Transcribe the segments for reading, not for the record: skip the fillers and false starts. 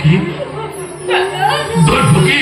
দৈভকী দৈভকী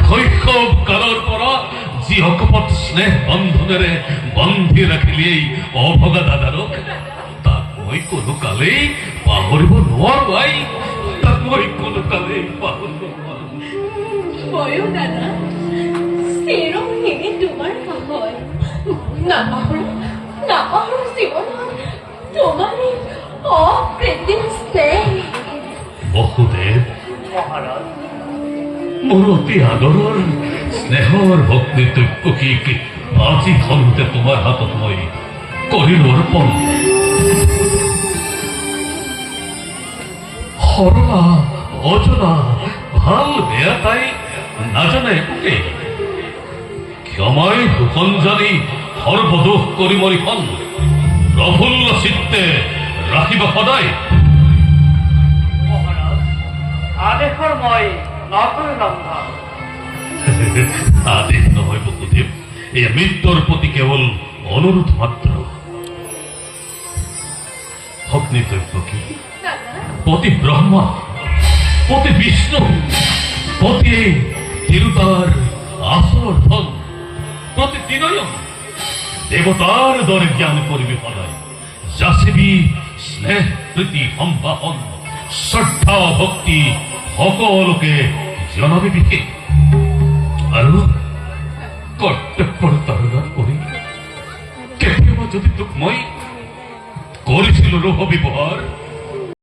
শৈশৱ কালৰ পৰা যি অকপট স্নেহ বন্ধনেৰে বান্ধি ৰাখিলেই অভগা দাদাৰক তাক মই কোনো কালেই পাহৰিব নোৱাৰো। আই তাক মই কোনো কালেই পাহৰিব নোৱাৰো। ময়ো দাদা চিৰদিনে তোমাৰ হয় নাপাহৰো জীৱনত তোমাৰ অকৃত্ৰিম স্নেহ। বসুদেৱ মহাৰাজ, মোৰ অতি আদৰৰ স্নেহৰ ভক্তিৰ দৈৱকীক আজি ধৰোতে তোমাৰ হাতত মই কৰিলো অৰ্পণ। সৰলা অজনা ভাল বেয়া তাই নাজানে একোকে ক্ষমাই শোষণ জানি সৰ্বদোষ কৰি মৰিখন প্ৰফুল্ল চিত্তে ৰাখিবা সদায়। মহাৰাজ, আদেশৰ মই নকৰি ৰন্ধা। আদেশ নহয় বসুদেৱ, এয়া মৃত্যুৰ প্ৰতি কেৱল অনুৰোধ মাত্ৰ। ভগ্নী দৈৱকী পতি ব্ৰহ্মা পতি বিষ্ণু পতি তিৰুতাৰ আচৰ ধন প্ৰতি তিনয়ন দেৱতাৰ দৰে জ্ঞান কৰিবি সদায়। যাচিবি স্নেহ প্ৰীতি সম্ভাষণ শ্ৰদ্ধা ভক্তি সকলোকে জনাবি বিশেষ আৰু কৰ্তব্যৰ তাৰণা কৰি কেতিয়াবা যদি তোক মই কৰিছিলো ৰূপ ব্যৱহাৰ